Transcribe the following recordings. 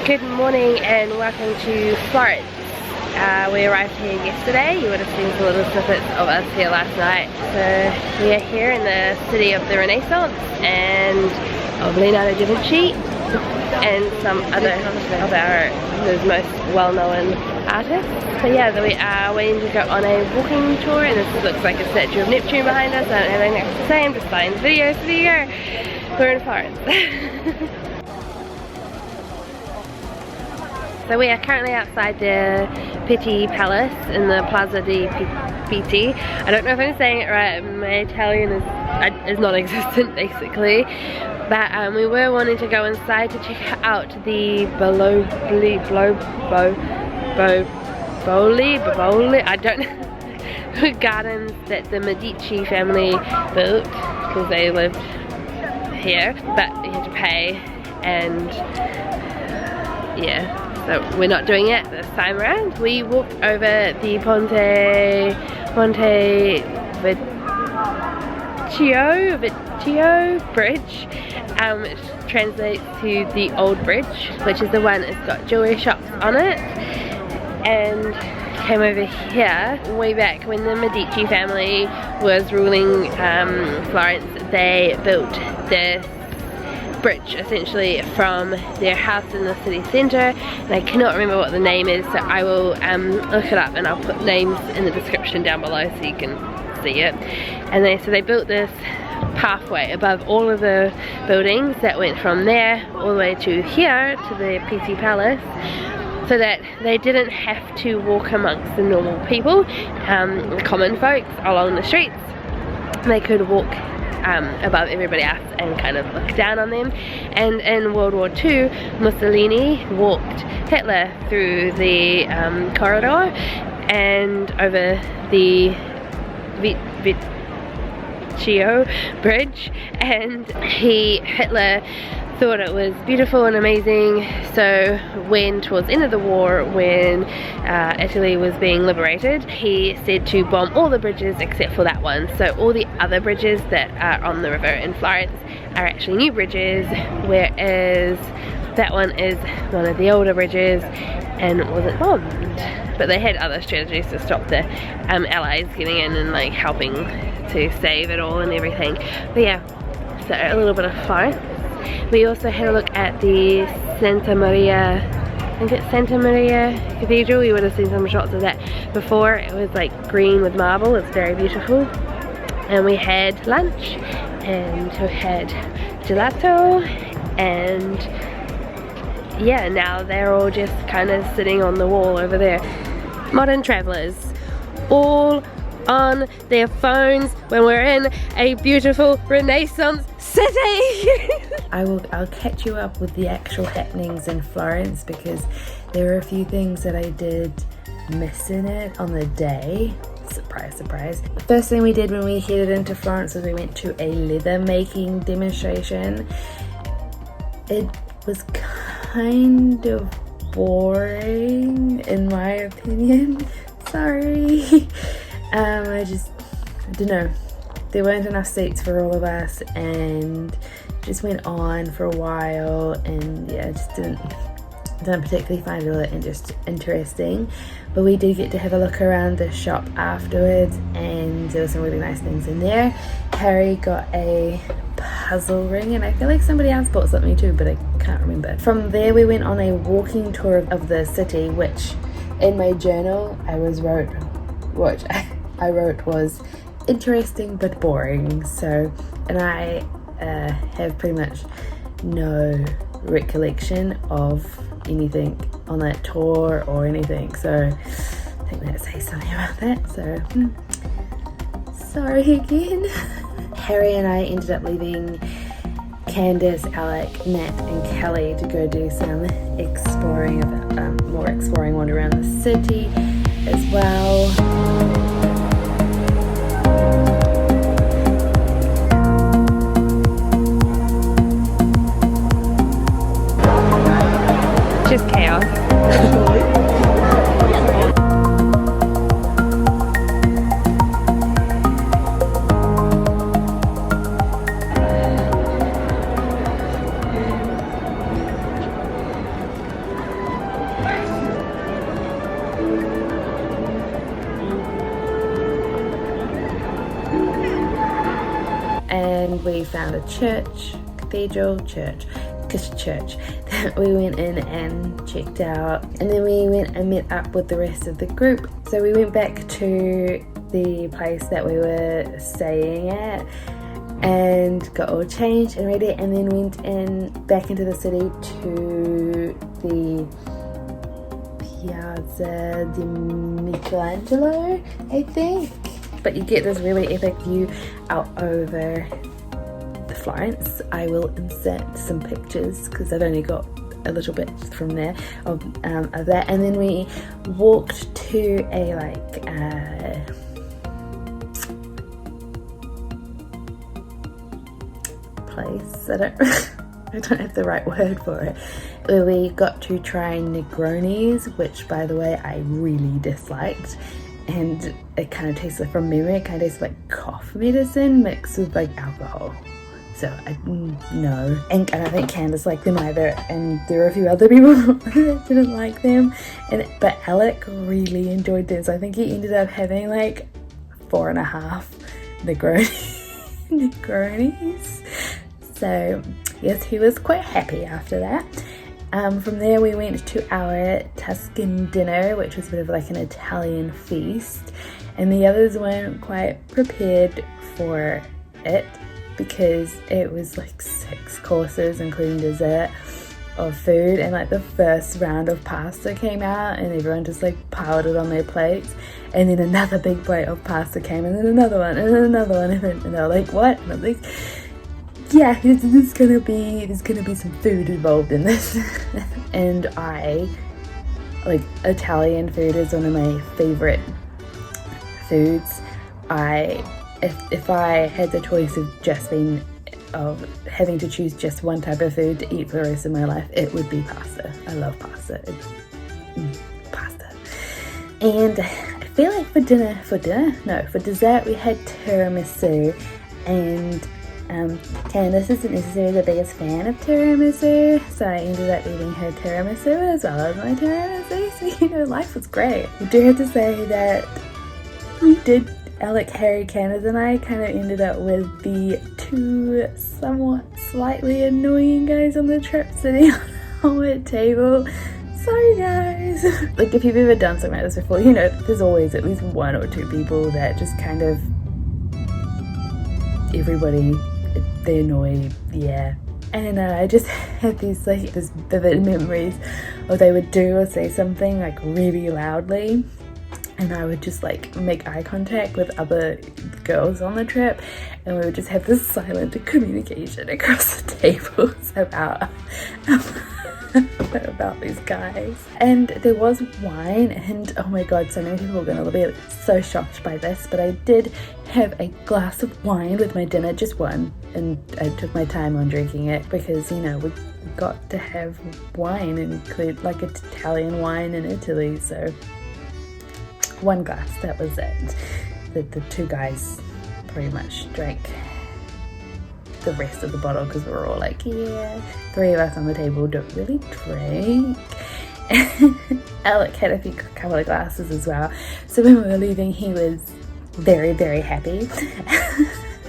Good morning and welcome to Florence. We arrived here yesterday. You would have seen some little snippets of us here last night. So we are here in the city of the Renaissance and of Leonardo da Vinci and some other of our most well-known artists. So yeah, we are waiting to go on a walking tour, and this looks like a statue of Neptune behind us. I don't have anything else to say, I'm just starting the video, so there you go. We're in Florence. So we are currently outside the Pitti Palace in the Plaza di Pitti. I don't know if I'm saying it right, my Italian is non-existent basically. But we were wanting to go inside to check out the I don't know, gardens that the Medici family built because they lived here, but you had to pay, and yeah. So we're not doing it this time around. We walked over the Ponte Vecchio bridge, which translates to the old bridge, which is the one that's got jewelry shops on it, and came over here. Way back when the Medici family was ruling Florence, they built this bridge essentially from their house in the city centre, and I cannot remember what the name is, so I will look it up and I'll put names in the description down below so you can see it. And so they built this pathway above all of the buildings that went from there all the way to here to the Pitti Palace, so that they didn't have to walk amongst the normal people, the common folks along the streets. They could walk above everybody else and kind of look down on them. And in World War II, Mussolini walked Hitler through the corridor and over the Vecchio bridge, and Hitler thought it was beautiful and amazing. So when towards the end of the war, when Italy was being liberated, he said to bomb all the bridges except for that one. So all the other bridges that are on the river in Florence are actually new bridges, whereas that one is one of the older bridges and wasn't bombed. But they had other strategies to stop the Allies getting in and like helping to save it all and everything. But yeah, so a little bit of Florence. We also had a look at the Santa Maria, I think it's Santa Maria Cathedral. You would have seen some shots of that before. It was like green with marble, it's very beautiful. And we had lunch, and we had gelato, and yeah, now they're all just kind of sitting on the wall over there. Modern travellers, all on their phones when we're in a beautiful Renaissance city. I'll catch you up with the actual happenings in Florence, because there are a few things that I did miss in it on the day. Surprise, surprise. The first thing we did when we headed into Florence was we went to a leather making demonstration. It was kind of boring in my opinion. Sorry. I don't know, there weren't enough seats for all of us, and just went on for a while, and yeah, I just didn't particularly find it all that interesting. But we did get to have a look around the shop afterwards, and there were some really nice things in there. Harry got a puzzle ring, and I feel like somebody else bought something too, but I can't remember. From there we went on a walking tour of the city, which in my journal I wrote was interesting but boring. So, and I have pretty much no recollection of anything on that tour or anything, so I think that says something about that. So sorry again. Harry and I ended up leaving Candace, Alec, Nat and Kelly to go do some exploring, more exploring wander around the city as well. Just chaos. and we found a church that we went in and checked out, and then we went and met up with the rest of the group. So we went back to the place that we were staying at and got all changed and ready, and then went in back into the city to the Piazza di Michelangelo, I think. But you get this really epic view out over Florence. I will insert some pictures because I've only got a little bit from there of that. And then we walked to a place. I don't have the right word for it, where we got to try Negronis, which by the way I really disliked, and it kind of tastes like, from memory, it kind of tastes like cough medicine mixed with like alcohol. So no, and I don't think Candace liked them either, and there were a few other people that didn't like them, but Alec really enjoyed them, so I think he ended up having like 4.5 Negronis. So yes, he was quite happy after that. From there we went to our Tuscan dinner, which was a bit of like an Italian feast, and the others weren't quite prepared for it because it was like 6 courses including dessert of food, and like the first round of pasta came out and everyone just like piled it on their plates, and then another big plate of pasta came, and then another one and then another one, and they were like, what? And I was like, yeah, there's gonna be some food involved in this. And I like, Italian food is one of my favorite foods. If I had the choice of having to choose just one type of food to eat for the rest of my life, it would be pasta. I love pasta. Pasta. And I feel like for dessert we had tiramisu, and Candace isn't necessarily the biggest fan of tiramisu, so I ended up eating her tiramisu as well as my tiramisu, so life was great. I do have to say that Alec, Harry, Candace and I kind of ended up with the 2 somewhat slightly annoying guys on the trip sitting on our table. Sorry guys. Like, if you've ever done something like this before, there's always at least 1 or 2 people that just kind of, everybody, they annoy, yeah. And I just had these vivid memories of they would do or say something like really loudly, and I would just like make eye contact with other girls on the trip, and we would just have this silent communication across the tables about these guys. And there was wine, and oh my god, so many people are gonna be so shocked by this, but I did have a glass of wine with my dinner, just one, and I took my time on drinking it because we got to have wine, include like Italian wine in Italy, so 1 glass, that was it. The 2 guys pretty much drank the rest of the bottle because we were all like, yeah. 3 of us on the table don't really drink. Alec had a couple of glasses as well, so when we were leaving he was very, very happy.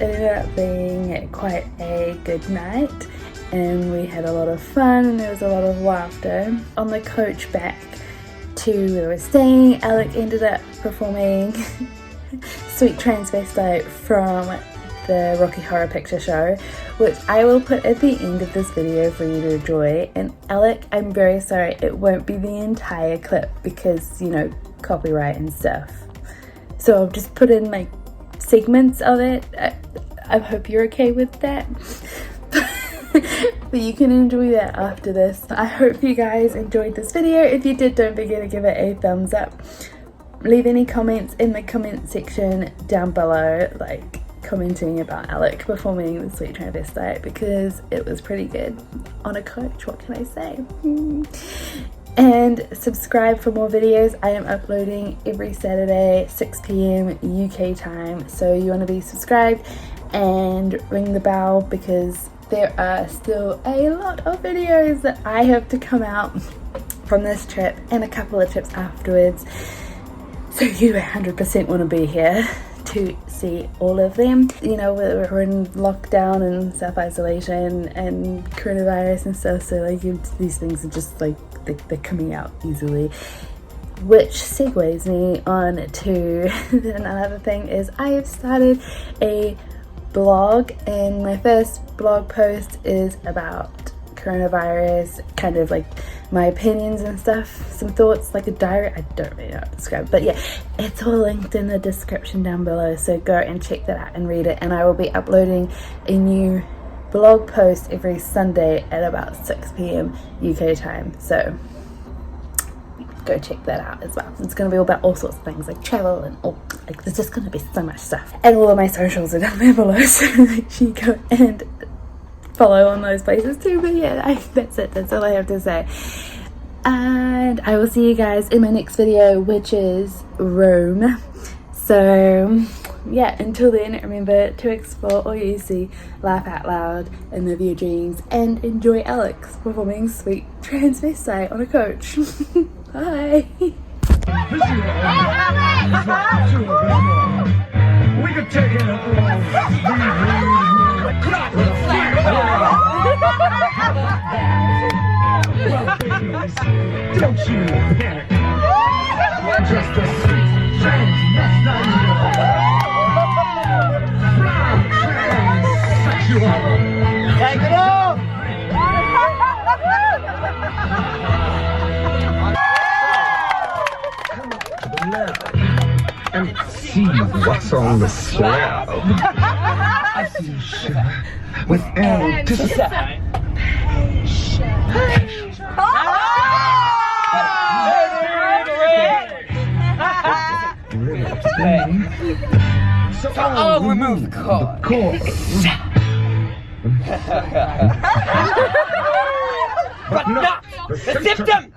It ended up being quite a good night, and we had a lot of fun, and there was a lot of laughter. On the coach back to where we were staying, Alec ended up performing Sweet Transvestite from the Rocky Horror Picture Show, which I will put at the end of this video for you to enjoy. And Alec, I'm very sorry, it won't be the entire clip because, copyright and stuff. So I'll just put in like segments of it. I hope you're okay with that. But you can enjoy that after this. I hope you guys enjoyed this video. If you did, don't forget to give it a thumbs up. Leave any comments in the comment section down below, like commenting about Alec performing the Sweet Transvestite, because it was pretty good on a coach, what can I say? And subscribe for more videos. I am uploading every Saturday 6 p.m. UK time, so you want to be subscribed and ring the bell because there are still a lot of videos that I have to come out from this trip and a couple of trips afterwards, so you 100% want to be here to see all of them. You know, we're in lockdown and self-isolation and coronavirus and stuff, so like these things are just like they're coming out easily. Which segues me on to another thing is I have started a blog, and my first blog post is about coronavirus, kind of like my opinions and stuff, some thoughts, like a diary. I don't really know how to describe it, but yeah, it's all linked in the description down below, so go and check that out and read it. And I will be uploading a new blog post every Sunday at about 6 p.m. UK time, so go check that out as well. It's going to be all about all sorts of things like travel and all, like there's just going to be so much stuff, and all of my socials are down there below, so make sure you go and follow on those places too. But yeah, that's it, that's all I have to say, and I will see you guys in my next video, which is Rome. So yeah, until then, remember to explore all you see, laugh out loud and live your dreams, and enjoy Alex performing Sweet Transvestite on a coach. Bye. We can take it don't you panic. We're just a sweet transsexual. Take it off! And see what's on the slab. I see with anticipation. So I'll remove the cord. But not the symptom.